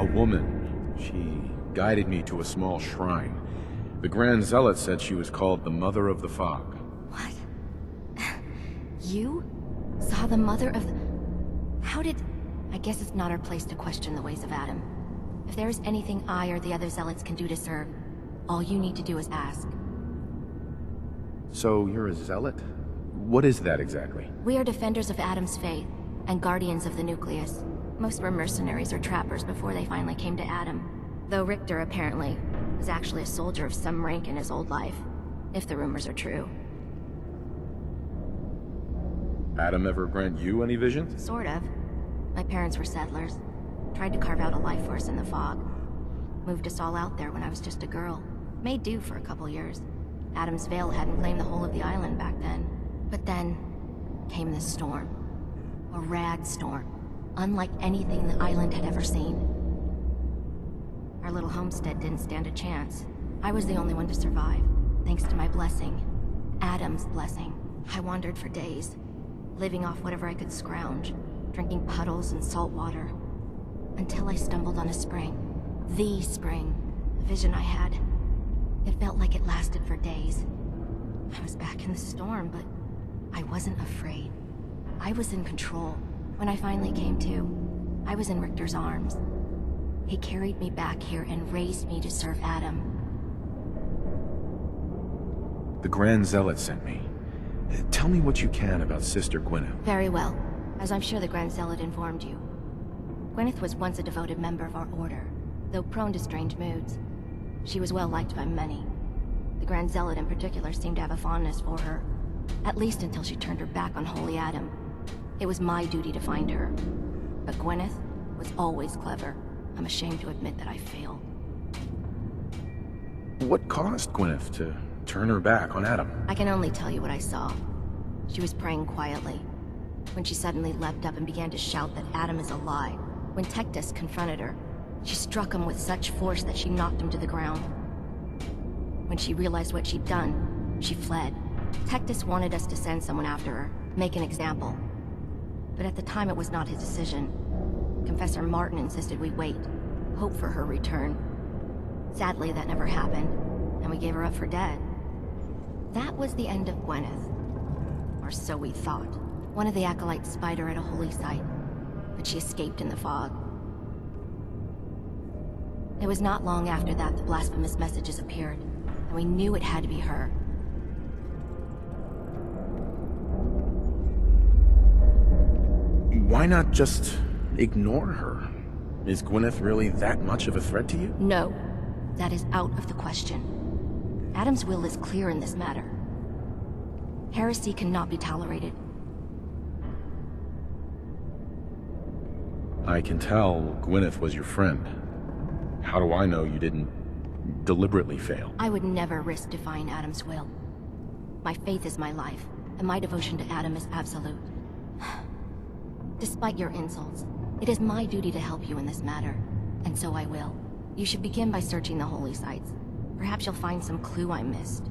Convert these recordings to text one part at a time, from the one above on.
A woman. She guided me to a small shrine. The Grand Zealot said she was called the Mother of the Fog. What? You? Saw the Mother of the... How did... I guess it's not our place to question the ways of Adam. If there is anything I or the other Zealots can do to serve, all you need to do is ask. So you're a Zealot? What is that exactly? We are defenders of Adam's faith, and guardians of the nucleus. Most were mercenaries or trappers before they finally came to Adam. Though Richter, apparently, was actually a soldier of some rank in his old life, if the rumors are true. Adam ever grant you any visions? Sort of. My parents were settlers. Tried to carve out a life for us in the fog. Moved us all out there when I was just a girl. Made do for a couple years. Adam's Veil hadn't claimed the whole of the island back then. But then came this storm. A rad storm. Unlike anything the island had ever seen. Our little homestead didn't stand a chance. I was the only one to survive, thanks to my blessing. Adam's blessing. I wandered for days, living off whatever I could scrounge, drinking puddles and salt water, until I stumbled on a spring. The spring. A vision I had. It felt like it lasted for days. I was back in the storm, but I wasn't afraid. I was in control. When I finally came to, I was in Richter's arms. He carried me back here and raised me to serve Adam. The Grand Zealot sent me. Tell me what you can about Sister Gwyneth. Very well, as I'm sure the Grand Zealot informed you. Gwyneth was once a devoted member of our order, though prone to strange moods. She was well liked by many. The Grand Zealot in particular seemed to have a fondness for her, at least until she turned her back on Holy Adam. It was my duty to find her, but Gwyneth was always clever. I'm ashamed to admit that I failed. What caused Gwyneth to turn her back on Adam? I can only tell you what I saw. She was praying quietly, when she suddenly leapt up and began to shout that Adam is alive. When Tectus confronted her, she struck him with such force that she knocked him to the ground. When she realized what she'd done, she fled. Tectus wanted us to send someone after her, make an example. But at the time it was not his decision. Confessor Martin insisted we wait, hope for her return. Sadly, that never happened, and we gave her up for dead. That was the end of Gwyneth. Or so we thought. One of the acolytes spied her at a holy site, but she escaped in the fog. It was not long after that the blasphemous messages appeared, and we knew it had to be her. Why not just ignore her? Is Gwyneth really that much of a threat to you? No, that is out of the question. Adam's will is clear in this matter. Heresy cannot be tolerated. I can tell Gwyneth was your friend. How do I know you didn't deliberately fail? I would never risk defying Adam's will. My faith is my life, and my devotion to Adam is absolute. Despite your insults, it is my duty to help you in this matter, and so I will. You should begin by searching the holy sites. Perhaps you'll find some clue I missed.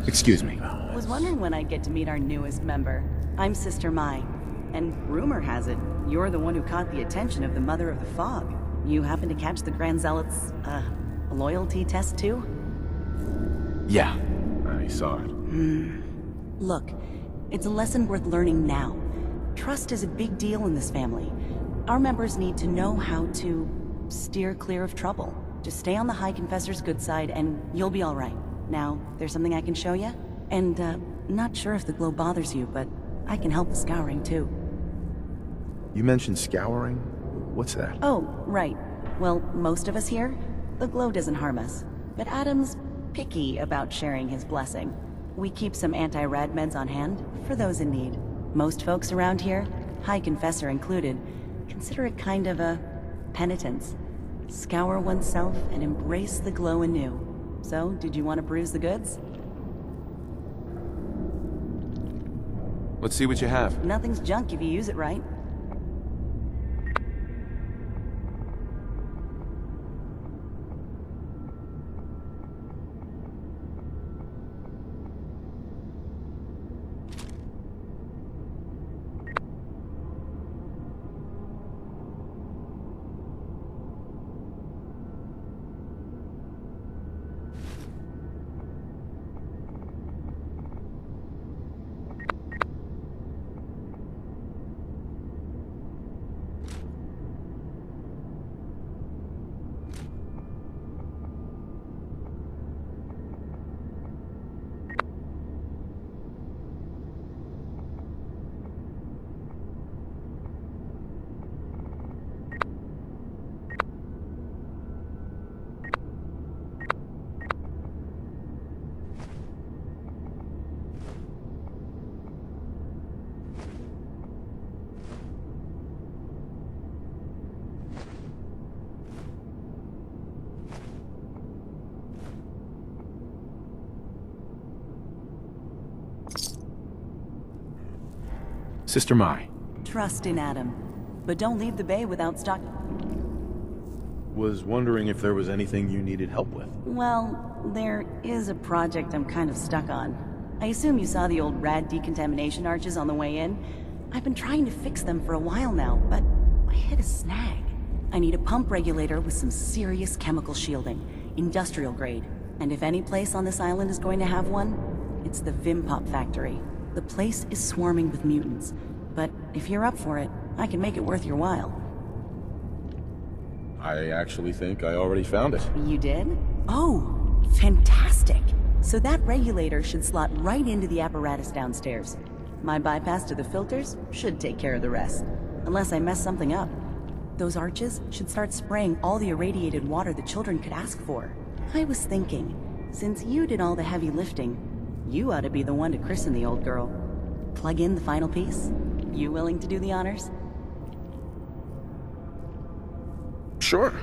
Excuse me. Was wondering when I'd get to meet our newest member. I'm Sister Mai, and rumor has it, you're the one who caught the attention of the Mother of the Fog. You happen to catch the Grand Zealot's, loyalty test too? Yeah, I saw it. Look, it's a lesson worth learning now. Trust is a big deal in this family. Our members need to know how to steer clear of trouble. Just stay on the High Confessor's good side and you'll be alright. Now, there's something I can show you? And, not sure if the glow bothers you, but I can help with scouring too. You mentioned scouring? What's that? Oh, right. Well, most of us here, the glow doesn't harm us. But Adam's picky about sharing his blessing. We keep some anti-rad meds on hand for those in need. Most folks around here, High Confessor included, consider it kind of a penitence. Scour oneself and embrace the glow anew. So, did you want to bruise the goods? Let's see what you have. Nothing's junk if you use it right. Sister Mai. Trust in Adam. But don't leave the bay without stock... Was wondering if there was anything you needed help with. Well, there is a project I'm kind of stuck on. I assume you saw the old rad decontamination arches on the way in. I've been trying to fix them for a while now, but I hit a snag. I need a pump regulator with some serious chemical shielding, industrial grade. And if any place on this island is going to have one, it's the Vimpop factory. The place is swarming with mutants, but if you're up for it, I can make it worth your while. I actually think I already found it. You did? Oh, fantastic! So that regulator should slot right into the apparatus downstairs. My bypass to the filters should take care of the rest. Unless I mess something up. Those arches should start spraying all the irradiated water the children could ask for. I was thinking, since you did all the heavy lifting, you ought to be the one to christen the old girl. Plug in the final piece? You willing to do the honors? Sure,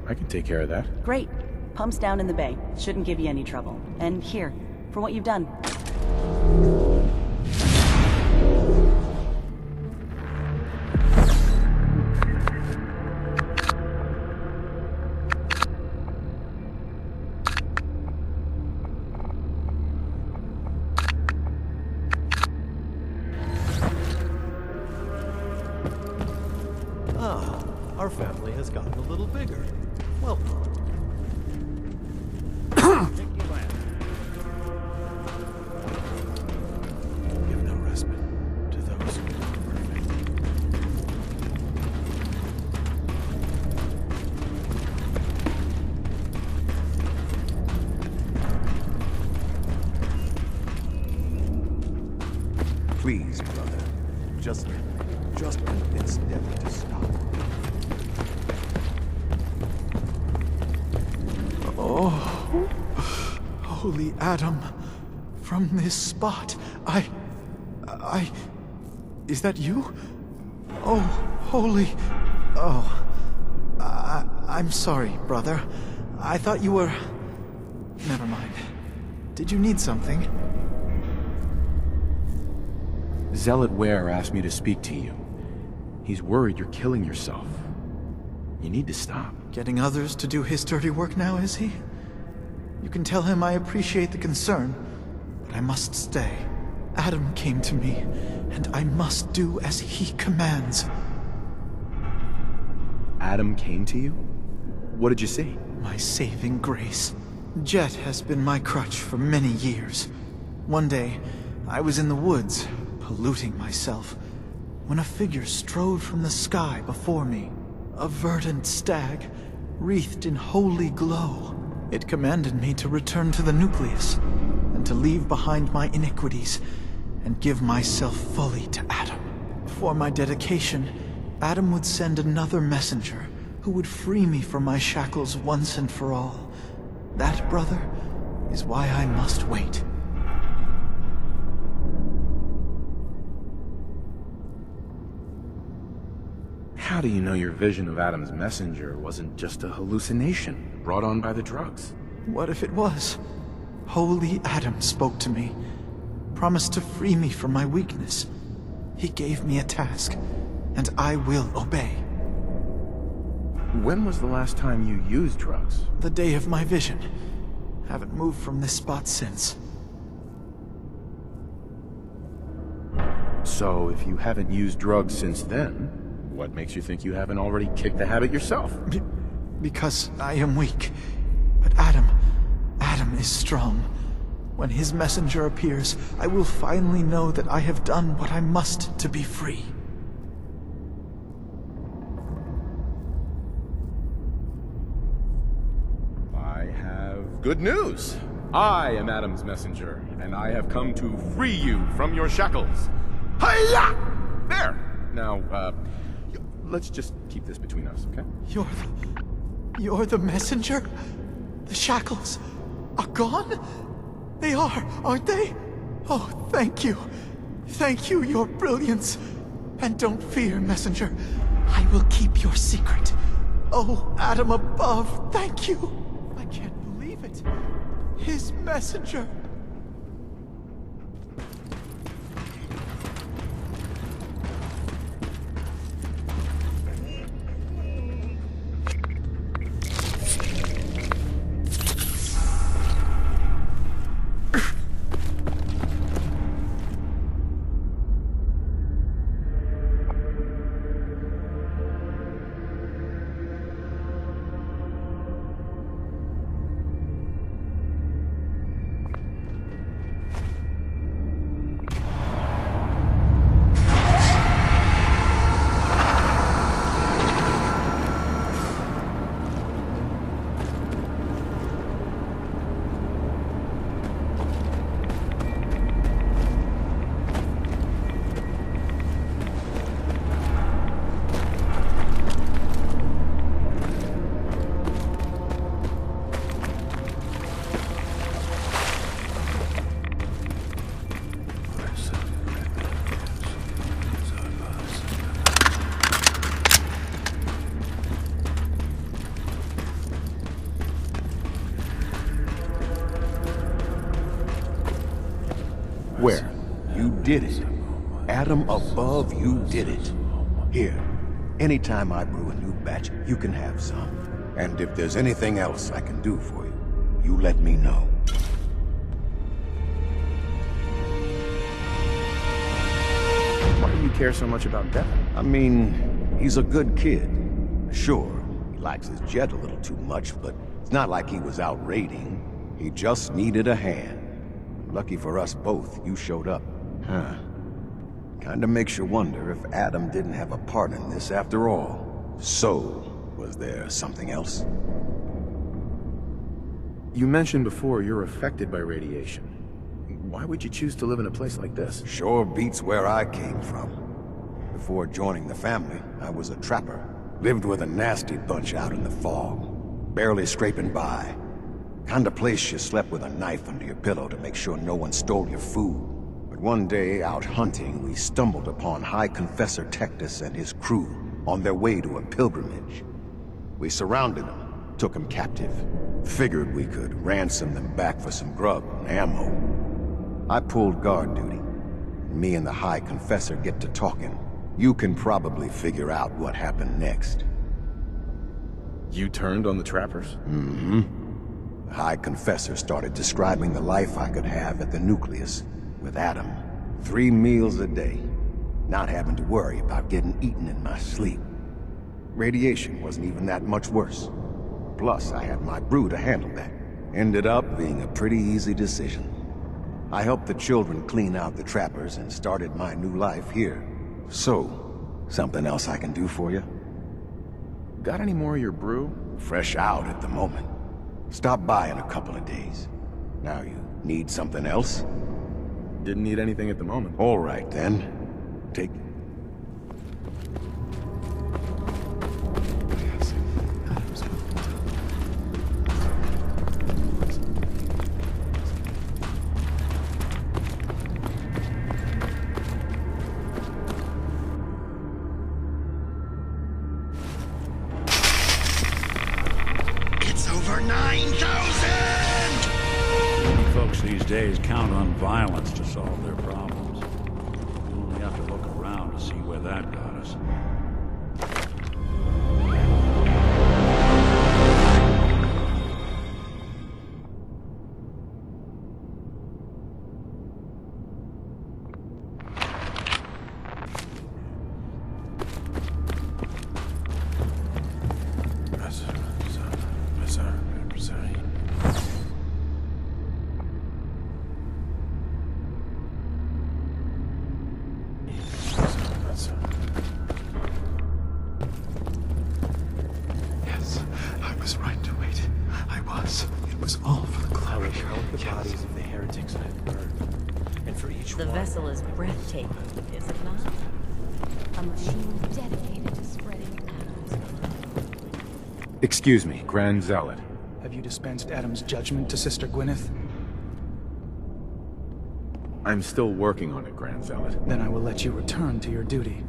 I can take care of that. Great. Pump's down in the bay. Shouldn't give you any trouble. And here, for what you've done. Our family has gotten a little bigger. Welcome. Give no respite to those who are perfect. Please, brother. Just convince them to stop. Oh, holy Adam, from this spot, is that you? Oh, holy, I'm sorry, brother. I thought you were, never mind. Did you need something? Zealot Ware asked me to speak to you. He's worried you're killing yourself. You need to stop. Getting others to do his dirty work now, is he? You can tell him I appreciate the concern, but I must stay. Adam came to me, and I must do as he commands. Adam came to you? What did you see? My saving grace. Jet has been my crutch for many years. One day, I was in the woods, polluting myself, when a figure strode from the sky before me. A verdant stag, wreathed in holy glow. It commanded me to return to the nucleus, and to leave behind my iniquities, and give myself fully to Adam. For my dedication, Adam would send another messenger, who would free me from my shackles once and for all. That, brother, is why I must wait. How do you know your vision of Adam's messenger wasn't just a hallucination brought on by the drugs? What if it was? Holy Adam spoke to me, promised to free me from my weakness. He gave me a task, and I will obey. When was the last time you used drugs? The day of my vision. Haven't moved from this spot since. So, if you haven't used drugs since then, what makes you think you haven't already kicked the habit yourself? Because I am weak. But Adam is strong. When his messenger appears, I will finally know that I have done what I must to be free. I have good news. I am Adam's messenger, and I have come to free you from your shackles. Hiya! There! Now, let's just keep this between us, okay? You're the messenger? The shackles are gone? They are, aren't they? Oh, thank you. Thank you, your brilliance. And don't fear, messenger. I will keep your secret. Oh, Adam above, thank you. I can't believe it. His messenger. swear, you did it. Adam above, you did it. Here, anytime I brew a new batch, you can have some. And if there's anything else I can do for you, you let me know. Why do you care so much about Devin? I mean, he's a good kid. Sure, he likes his jet a little too much, but it's not like he was out raiding. He just needed a hand. Lucky for us both, you showed up. Huh. Kinda makes you wonder if Adam didn't have a part in this after all. So, was there something else? You mentioned before you're affected by radiation. Why would you choose to live in a place like this? Sure beats where I came from. Before joining the family, I was a trapper. Lived with a nasty bunch out in the fog. Barely scraping by. Kind of place you slept with a knife under your pillow to make sure no one stole your food. But one day, out hunting, we stumbled upon High Confessor Tectus and his crew on their way to a pilgrimage. We surrounded them, took them captive. Figured we could ransom them back for some grub and ammo. I pulled guard duty. Me and the High Confessor get to talking. You can probably figure out what happened next. You turned on the trappers? Mm-hmm. The High Confessor started describing the life I could have at the nucleus with Adam. 3 meals a day. Not having to worry about getting eaten in my sleep. Radiation wasn't even that much worse. Plus, I had my brew to handle that. Ended up being a pretty easy decision. I helped the children clean out the trappers and started my new life here. So, something else I can do for you? Got any more of your brew? Fresh out at the moment. Stop by in a couple of days. Now you need something else? Didn't need anything at the moment. All right, then. Take... It's over 9,000! Folks these days count on violence to solve their problems. You only have to look around to see where that got us. Yes, I was right to wait. I was. It was all for the glory. Count the bodies of the heretics I've burned, and for each The one... vessel is breathtaking, is it not? A machine dedicated to spreading atoms. Excuse me, Grand Zealot. Have you dispensed Adam's judgment to Sister Gwyneth? I'm still working on it, Grand Zealot. Then I will let you return to your duty.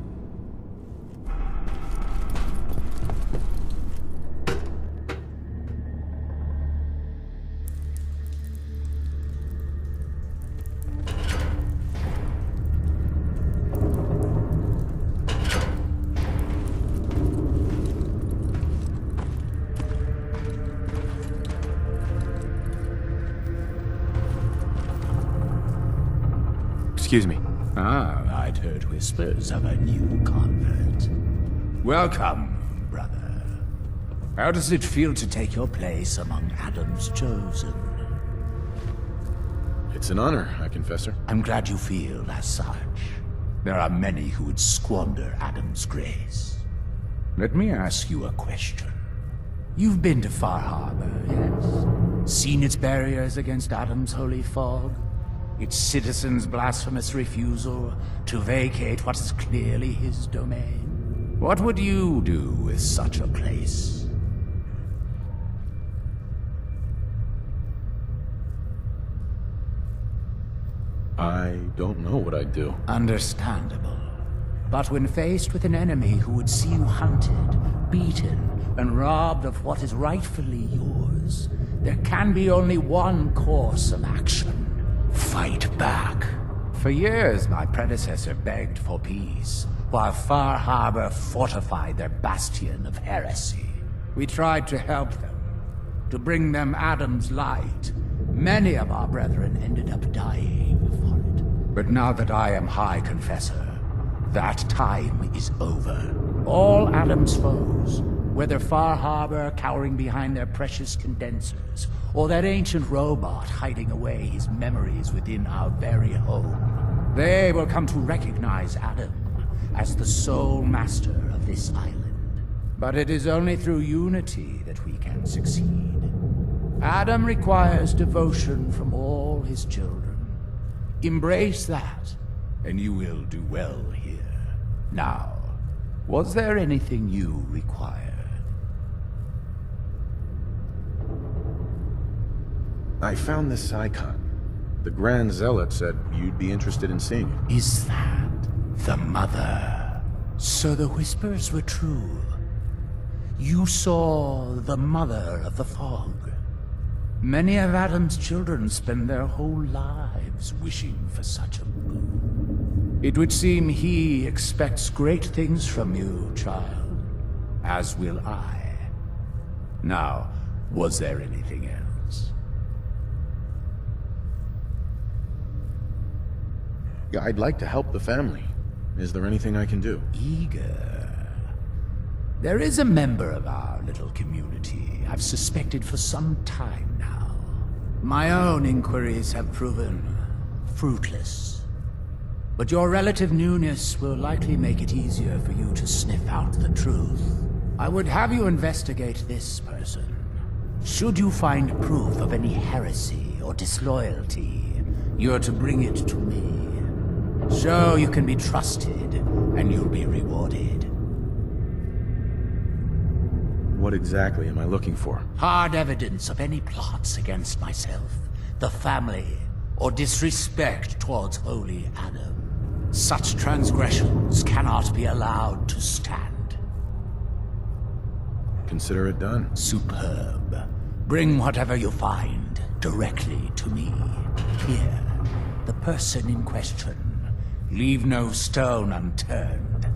Excuse me. Ah, I'd heard whispers of a new convert. Welcome, brother. How does it feel to take your place among Adam's chosen? It's an honor, High Confessor. I'm glad you feel as such. There are many who would squander Adam's grace. Let me ask you a question. You've been to Far Harbor, yes? Seen its barriers against Adam's holy fog? Its citizens' blasphemous refusal to vacate what is clearly his domain? What would you do with such a place? I don't know what I'd do. Understandable. But when faced with an enemy who would see you hunted, beaten, and robbed of what is rightfully yours, there can be only one course of action. Fight back. For years, my predecessor begged for peace, while Far Harbor fortified their bastion of heresy. We tried to help them, to bring them Adam's light. Many of our brethren ended up dying for it. But now that I am High Confessor, that time is over. All Adam's foes, whether Far Harbor cowering behind their precious condensers, or that ancient robot hiding away his memories within our very home, they will come to recognize Adam as the sole master of this island. But it is only through unity that we can succeed. Adam requires devotion from all his children. Embrace that, and you will do well here. Now, was there anything you required? I found this icon. The Grand Zealot said you'd be interested in seeing it. Is that the Mother? So the whispers were true. You saw the Mother of the Fog. Many of Adam's children spend their whole lives wishing for such a boon. It would seem he expects great things from you, child. As will I. Now, was there anything else? Yeah, I'd like to help the family. Is there anything I can do? Eager. There is a member of our little community I've suspected for some time now. My own inquiries have proven fruitless. But your relative newness will likely make it easier for you to sniff out the truth. I would have you investigate this person. Should you find proof of any heresy or disloyalty, you're to bring it to me. So you can be trusted, and you'll be rewarded. What exactly am I looking for? Hard evidence of any plots against myself, the family, or disrespect towards Holy Adam. Such transgressions cannot be allowed to stand. Consider it done. Superb. Bring whatever you find directly to me. Here, the person in question. Leave no stone unturned.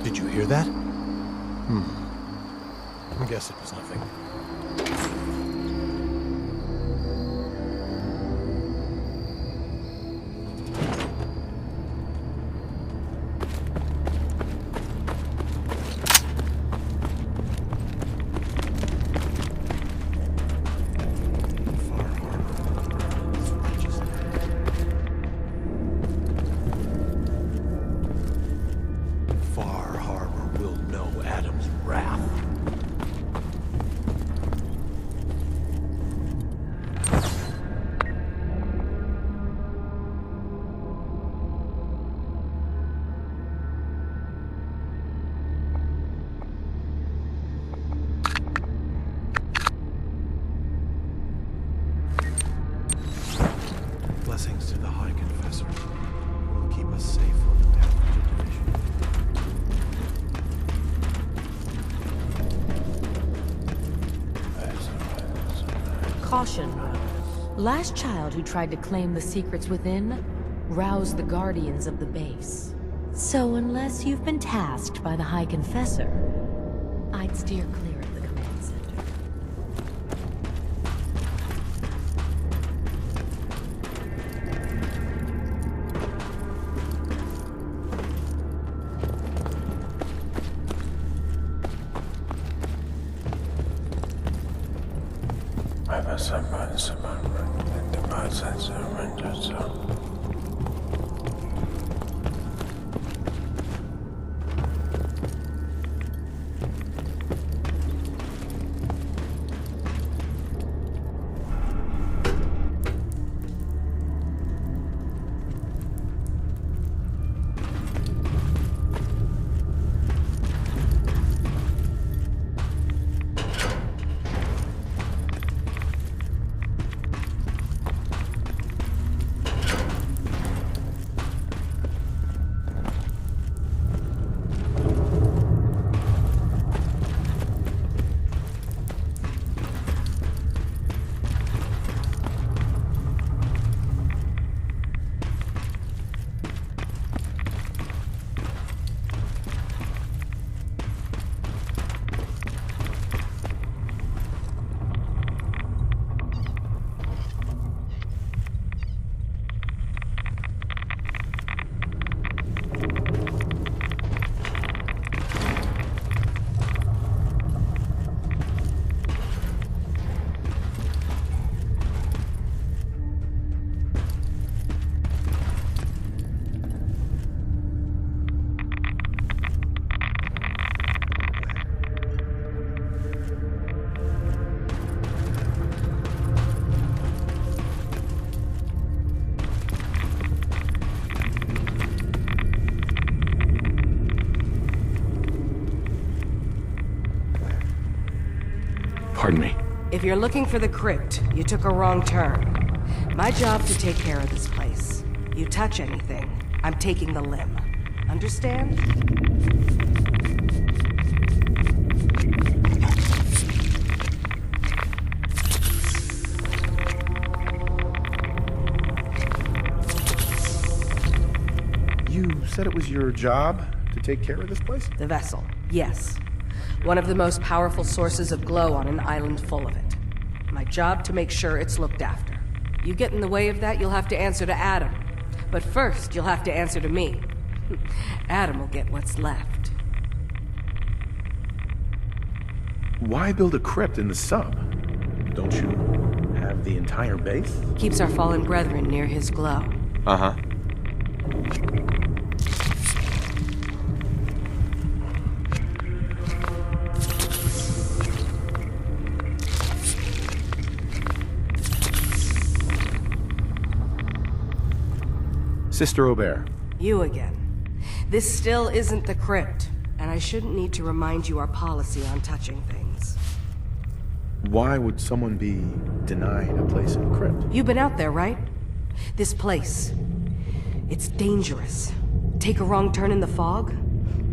Did you hear that? I guess it was nothing. Far Harbor will know Adam's wrath. Blessings to the High Confessor. Will keep us safe on the path to division. Caution. Last child who tried to claim the secrets within roused the guardians of the base. So unless you've been tasked by the High Confessor, I'd steer clear of the command center. Pardon me. If you're looking for the crypt, you took a wrong turn. My job to take care of this place. You touch anything, I'm taking the limb. Understand? You said it was your job to take care of this place? The vessel, yes. One of the most powerful sources of glow on an island full of it. My job to make sure it's looked after. You get in the way of that, you'll have to answer to Adam. But first, you'll have to answer to me. Adam will get what's left. Why build a crypt in the sub? Don't you have the entire base? Keeps our fallen brethren near his glow. Uh-huh. Sister Aubert. You again. This still isn't the crypt, and I shouldn't need to remind you our policy on touching things. Why would someone be denied a place in the crypt? You've been out there, right? This place. It's dangerous. Take a wrong turn in the fog?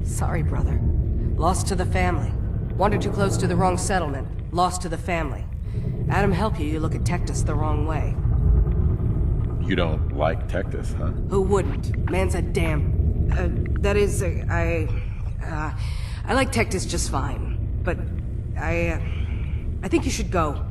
Sorry, brother. Lost to the family. Wandered too close to the wrong settlement. Lost to the family. Adam help you, you look at Tectus the wrong way. You don't like Tectus, huh? Who wouldn't? Man's a damn... I like Tectus just fine. But I think you should go.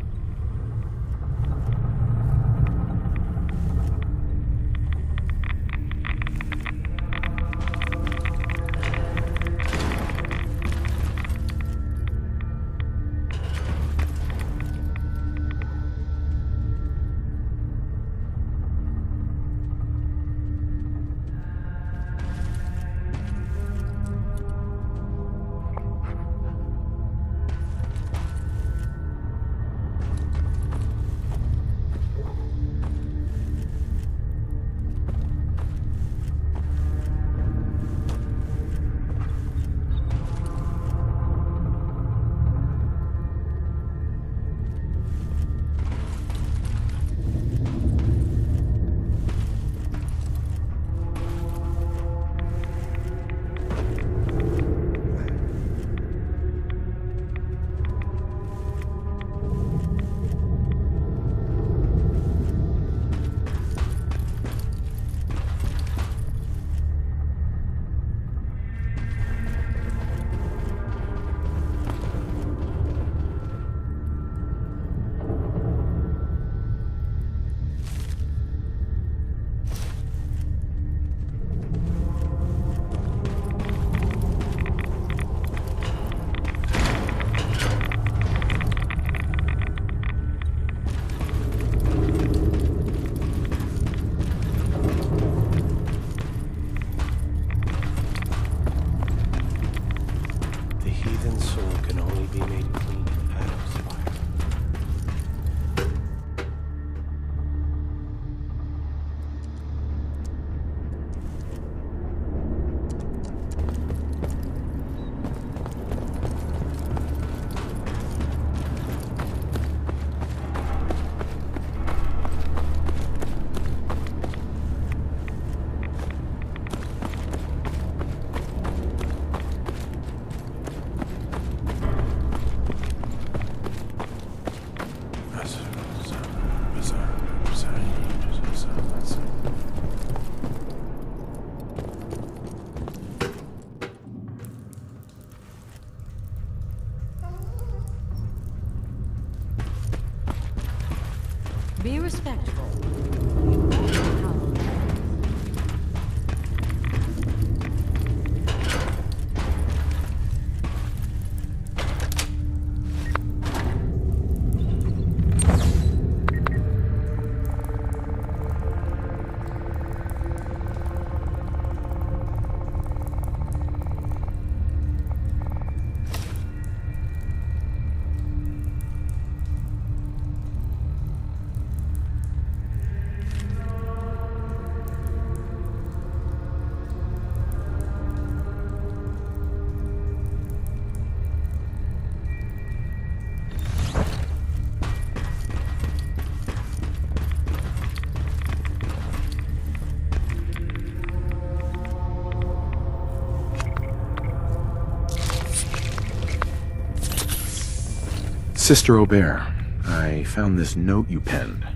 Be respectful. Sister Aubert, I found this note you penned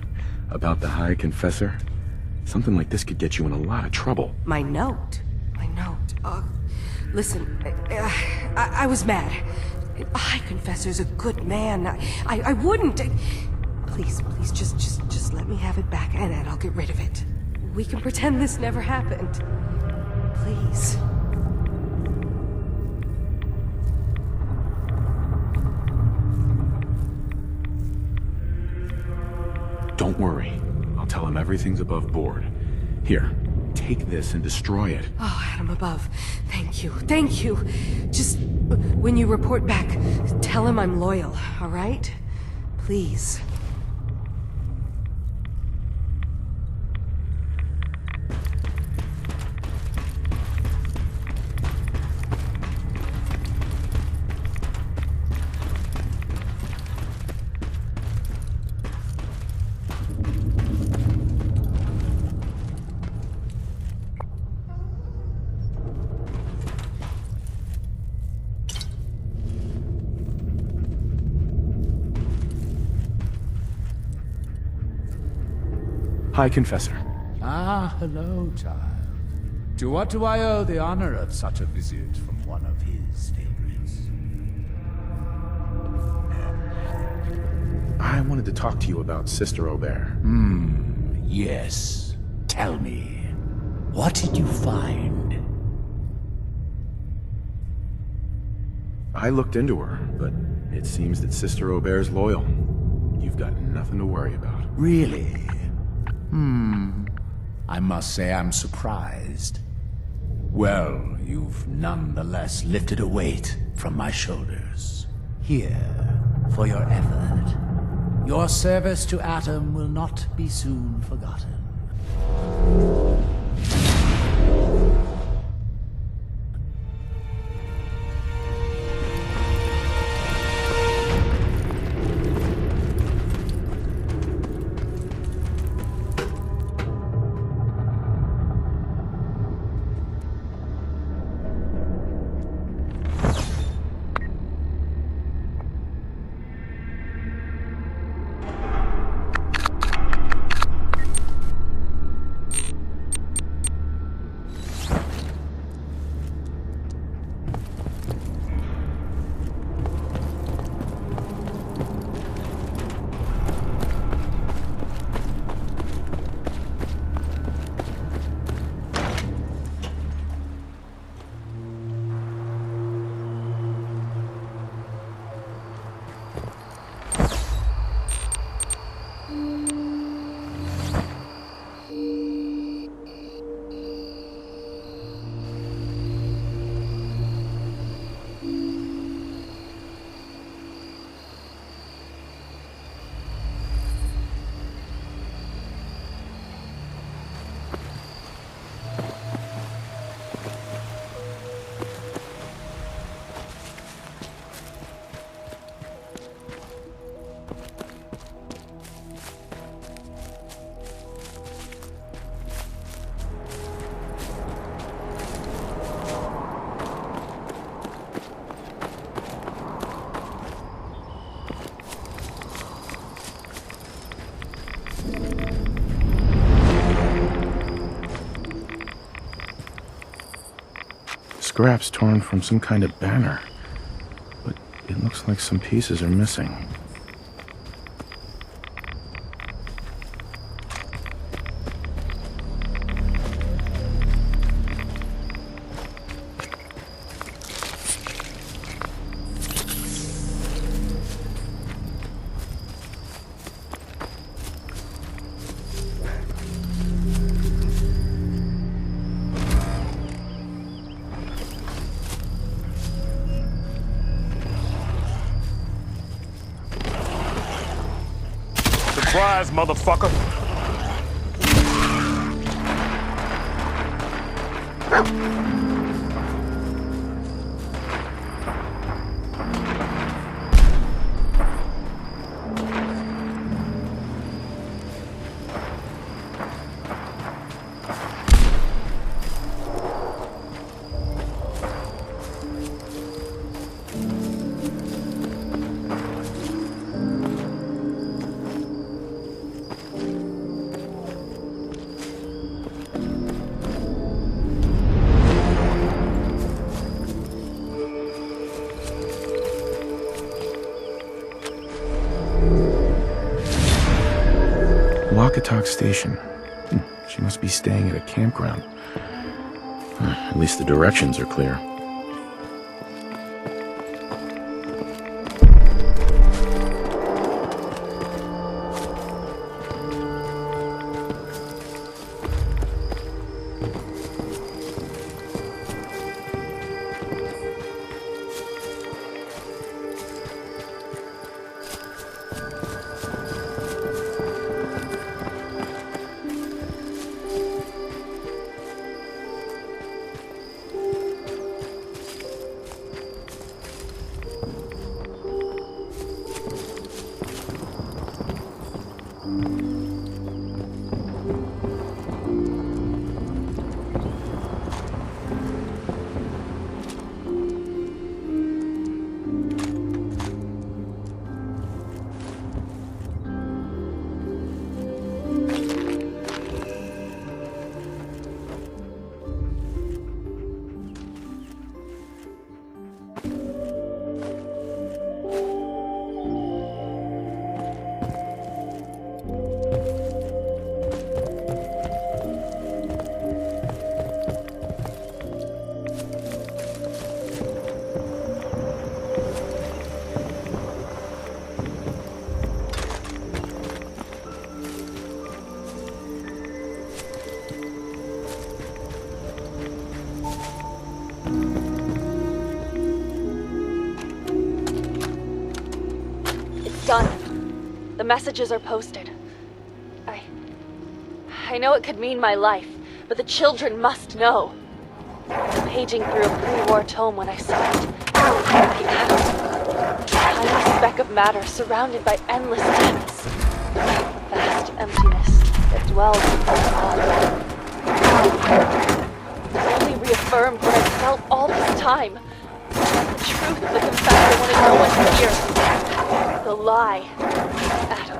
about the High Confessor. Something like this could get you in a lot of trouble. My note? My note? Listen, I was mad. The High Confessor's a good man. I wouldn't... Please, just let me have it back and I'll get rid of it. We can pretend this never happened. Please. Don't worry. I'll tell him everything's above board. Here, take this and destroy it. Oh, Adam above. Thank you. Thank you. Just, when you report back, tell him I'm loyal, all right? Please. High Confessor. Ah, hello, child. To what do I owe the honor of such a visit from one of his favorites? I wanted to talk to you about Sister Aubert. Yes. Tell me, what did you find? I looked into her, but it seems that Sister Aubert's loyal. You've got nothing to worry about. Really? I must say I'm surprised. Well, you've nonetheless lifted a weight from my shoulders. Here, for your effort. Your service to Atom will not be soon forgotten. Scraps torn from some kind of banner, but it looks like some pieces are missing. Surprise, motherfucker! Walkatalk Station. She must be staying at a campground. At least the directions are clear. It's done. The messages are posted. I know it could mean my life, but the children must know. Paging through a pre-war tome when I saw it. The atom. A tiny speck of matter surrounded by endless depths. Vast emptiness that dwells in the only reaffirmed what I felt all this time. The truth the confessor wanted no one to hear. The lie. Adam.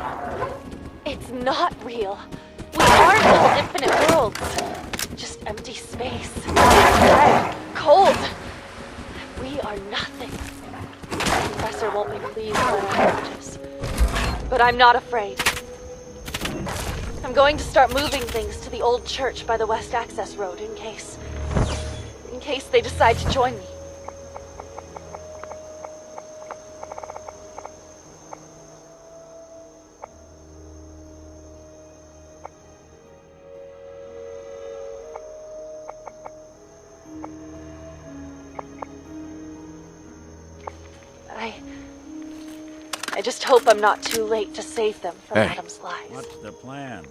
It's not real. We aren't all infinite worlds. Just empty space. Red. Cold. We are nothing. The professor won't be pleased by my messages. But I'm not afraid. I'm going to start moving things to the old church by the West Access Road in case they decide to join me. I just hope I'm not too late to save them from Adam's lies. What's the plan?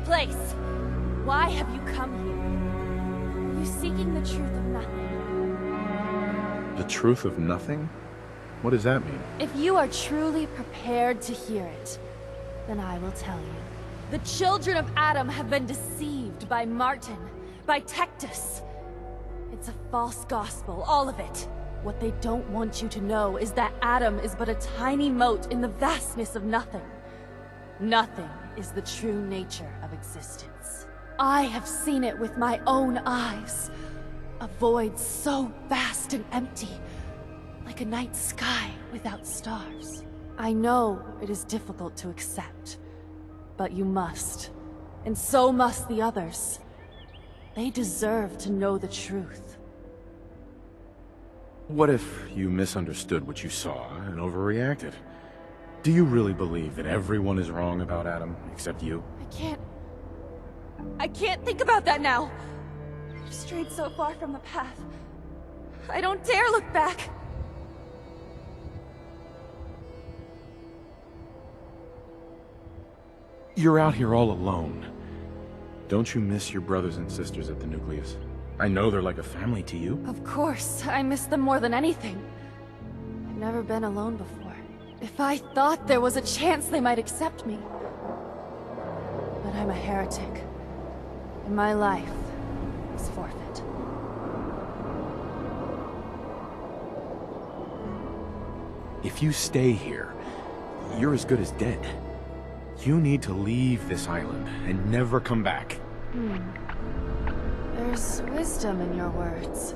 Place. Why have you come here? Are you seeking the truth of nothing? The truth of nothing? What does that mean? If you are truly prepared to hear it, then I will tell you. The children of Adam have been deceived by Martin, by Tectus. It's a false gospel, all of it. What they don't want you to know is that Adam is but a tiny mote in the vastness of nothing. Nothing is the true nature of existence. I have seen it with my own eyes. A void so vast and empty, like a night sky without stars. I know it is difficult to accept, but you must. And so must the others. They deserve to know the truth. What if you misunderstood what you saw and overreacted? Do you really believe that everyone is wrong about Adam, except you? I can't think about that now! I've strayed so far from the path. I don't dare look back! You're out here all alone. Don't you miss your brothers and sisters at the Nucleus? I know they're like a family to you. Of course, I miss them more than anything. I've never been alone before. If I thought there was a chance they might accept me. But I'm a heretic. And my life is forfeit. If you stay here, you're as good as dead. You need to leave this island and never come back. There's wisdom in your words.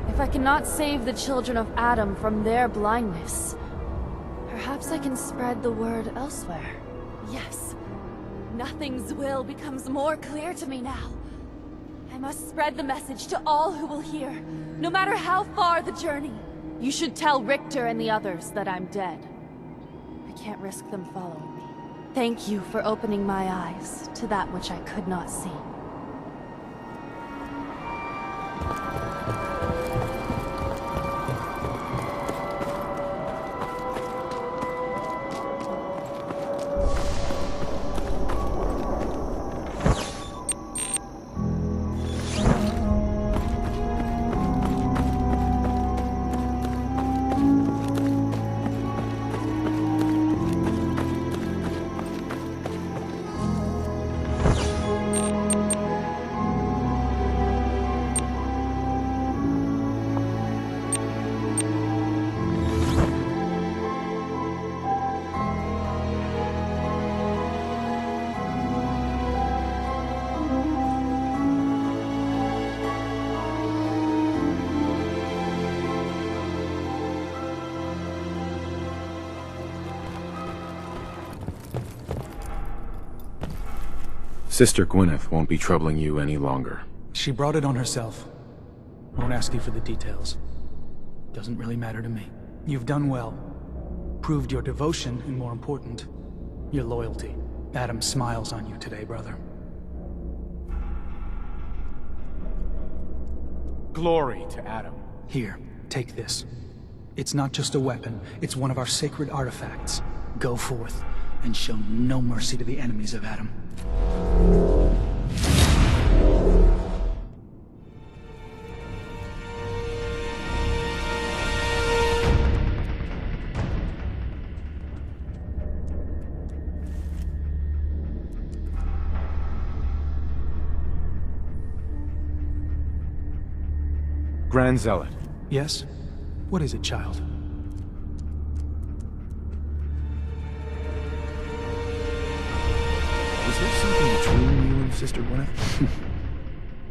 If I cannot save the children of Adam from their blindness, Perhaps I can spread the word elsewhere. Yes. Nothing's will becomes more clear to me now. I must spread the message to all who will hear, no matter how far the journey. You should tell Richter and the others that I'm dead. I can't risk them following me. Thank you for opening my eyes to that which I could not see. Sister Gwyneth won't be troubling you any longer. She brought it on herself. Won't ask you for the details. Doesn't really matter to me. You've done well. Proved your devotion, and more important, your loyalty. Adam smiles on you today, brother. Glory to Adam. Here, take this. It's not just a weapon, it's one of our sacred artifacts. Go forth, and show no mercy to the enemies of Adam. Grand Zealot. Yes? What is it, child? Was there something between you and Sister Gwyneth?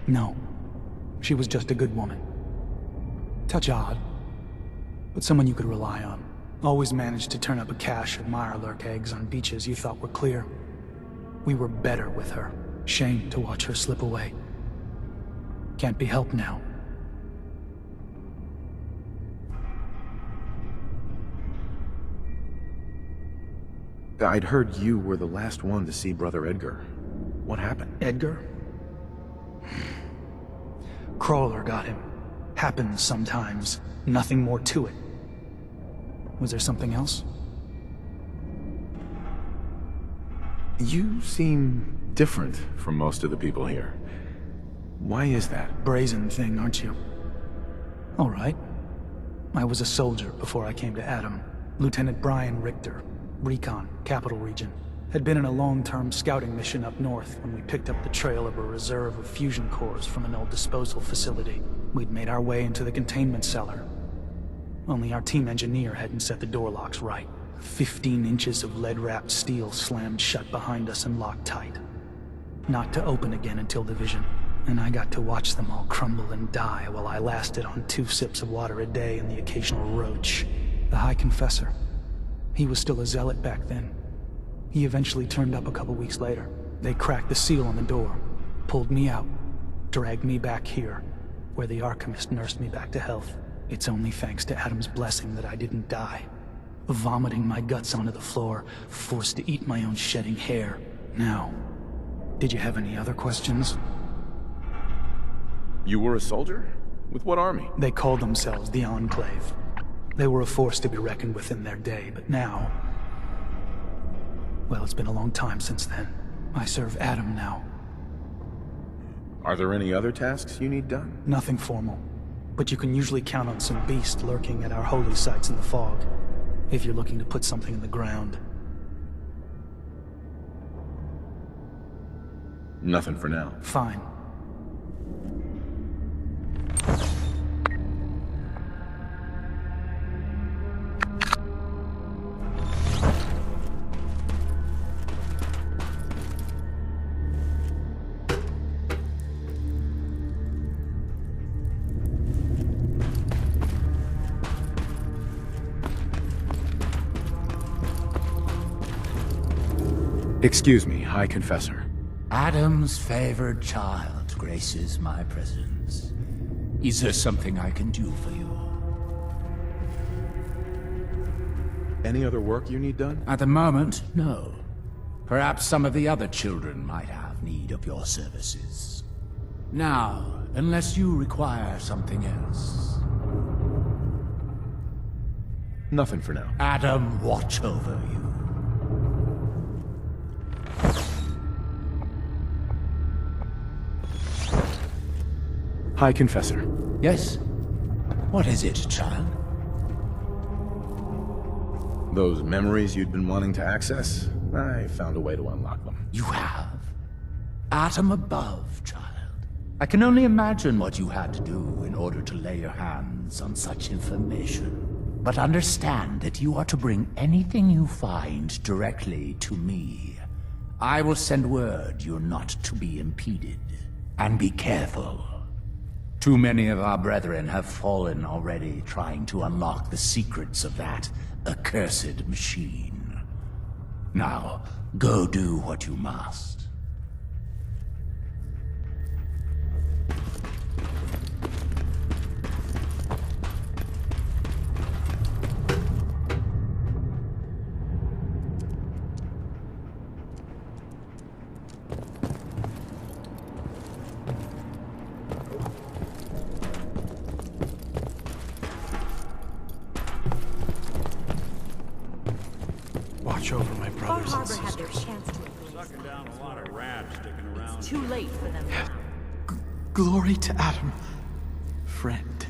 No. She was just a good woman. Touch odd, but someone you could rely on. Always managed to turn up a cache of Mirelurk eggs on beaches you thought were clear. We were better with her. Shame to watch her slip away. Can't be helped now. I'd heard you were the last one to see Brother Edgar. What happened? Edgar? Crawler got him. Happens sometimes. Nothing more to it. Was there something else? You seem different from most of the people here. Why is that? Brazen thing, aren't you? All right. I was a soldier before I came to Adam. Lieutenant Brian Richter. Recon, Capital Region. Had been in a long-term scouting mission up north when we picked up the trail of a reserve of fusion cores from an old disposal facility. We'd made our way into the containment cellar. Only our team engineer hadn't set the door locks right. 15 inches of lead-wrapped steel slammed shut behind us and locked tight. Not to open again until division. And I got to watch them all crumble and die while I lasted on 2 sips of water a day and the occasional roach. The High Confessor. He was still a zealot back then. He eventually turned up a couple weeks later. They cracked the seal on the door, pulled me out, dragged me back here, where the Archimist nursed me back to health. It's only thanks to Adam's blessing that I didn't die. Vomiting my guts onto the floor, forced to eat my own shedding hair. Now, did you have any other questions? You were a soldier? With what army? They called themselves the Enclave. They were a force to be reckoned with in their day, but now... Well, it's been a long time since then. I serve Adam now. Are there any other tasks you need done? Nothing formal. But you can usually count on some beast lurking at our holy sites in the fog, if you're looking to put something in the ground. Nothing for now. Fine. Excuse me, High Confessor. Adam's favored child graces my presence. Is there something I can do for you? Any other work you need done? At the moment, no. Perhaps some of the other children might have need of your services. Now, unless you require something else. Nothing for now. Adam, watch over you. High Confessor. Yes? What is it, child? Those memories you'd been wanting to access? I found a way to unlock them. You have? Atom above, child. I can only imagine what you had to do in order to lay your hands on such information. But understand that you are to bring anything you find directly to me. I will send word you're not to be impeded. And be careful. Too many of our brethren have fallen already trying to unlock the secrets of that accursed machine. Now, go do what you must. Watch over my brothers and sisters. Had their chance to Sucking down a lot of rats sticking around. Too late for them now. Glory to Adam, friend.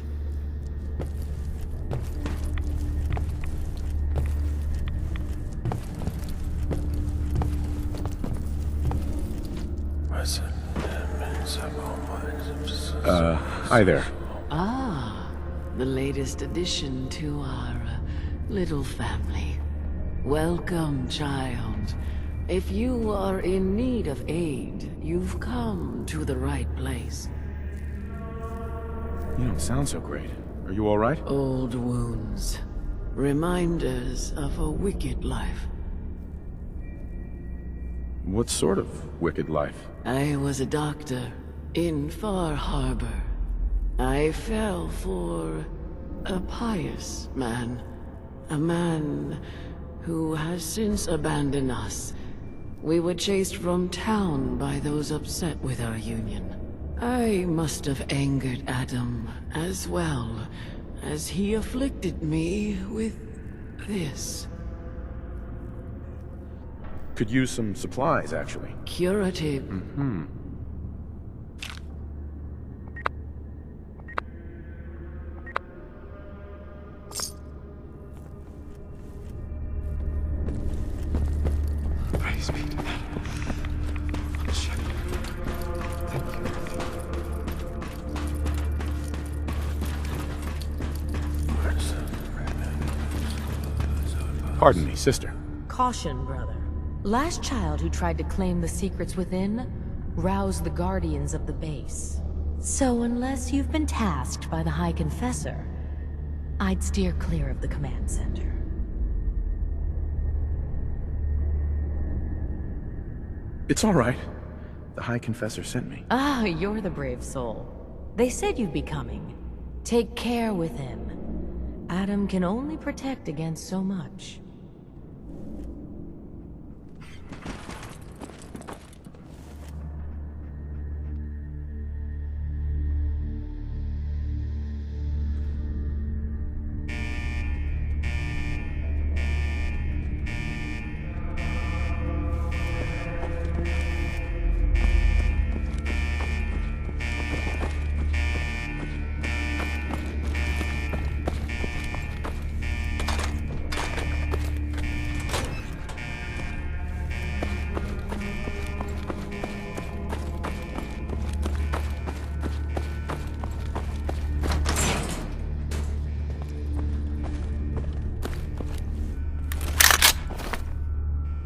Hi there. Ah, the latest addition to our little family. Welcome, child. If you are in need of aid, you've come to the right place. You don't sound so great. Are you all right? Old wounds. Reminders of a wicked life. What sort of wicked life? I was a doctor in Far Harbor. I fell for a pious man. A man who has since abandoned us. We were chased from town by those upset with our union. I must have angered Adam as well, as he afflicted me with this. Could use some supplies, actually. Curative. Mm-hmm. Praise be to God. Pardon me, sister. Caution, brother. Last child who tried to claim the secrets within roused the guardians of the base. So unless you've been tasked by the High Confessor, I'd steer clear of the command center. It's all right. The High Confessor sent me. Ah, you're the brave soul. They said you'd be coming. Take care with him. Adam can only protect against so much.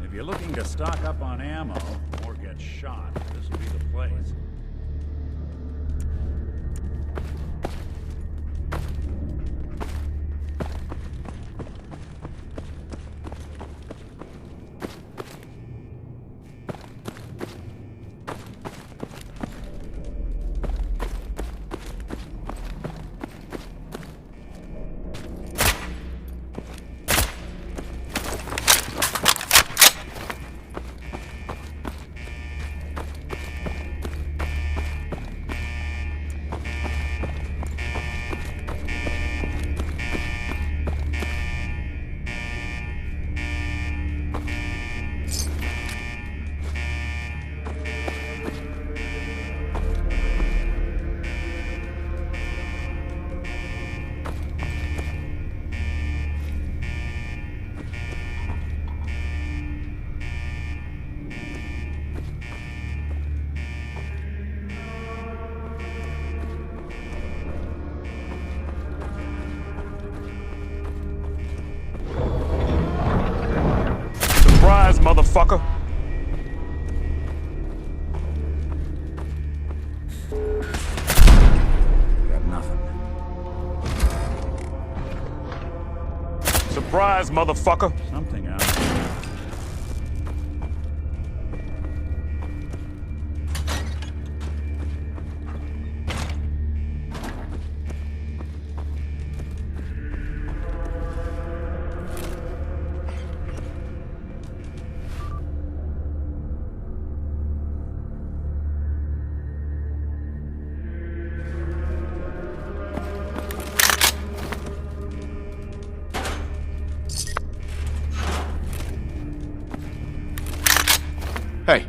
If you're looking to stock up on ammo or get shot, this will be the place. motherfucker! Got nothing. Surprise, motherfucker! Something out there. Hey.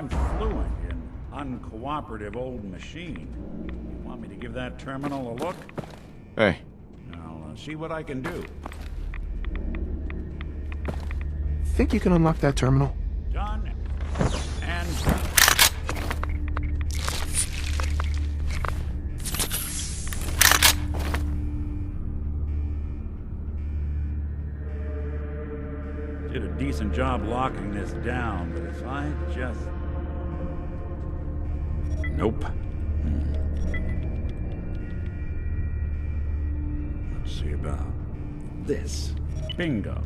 I'm fluent in uncooperative old machine. You want me to give that terminal a look? Hey. I'll see what I can do. Think you can unlock that terminal? Done and done. Did a decent job locking this down, but if I just... Nope. Let's see about this. Bingo.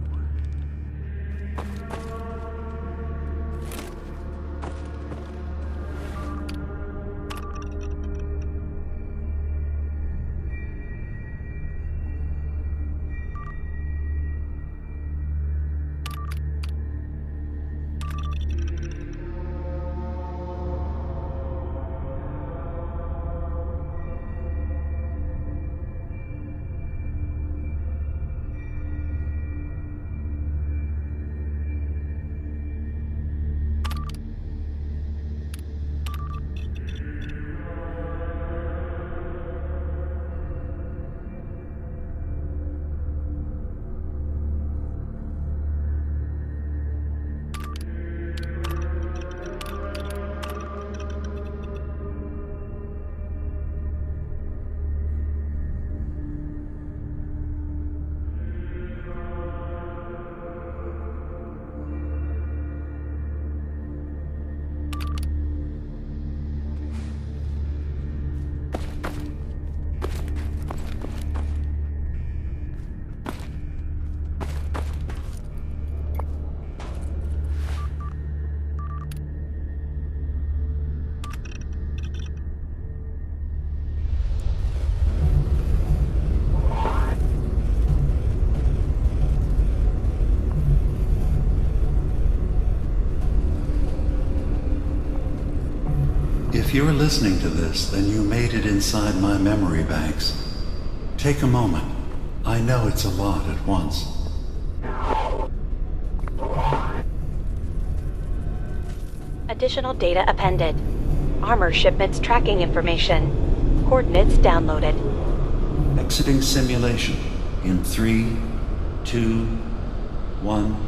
If you're listening to this, then you made it inside my memory banks. Take a moment. I know it's a lot at once. Additional data appended. Armor shipments tracking information. Coordinates downloaded. Exiting simulation in 3, 2, 1...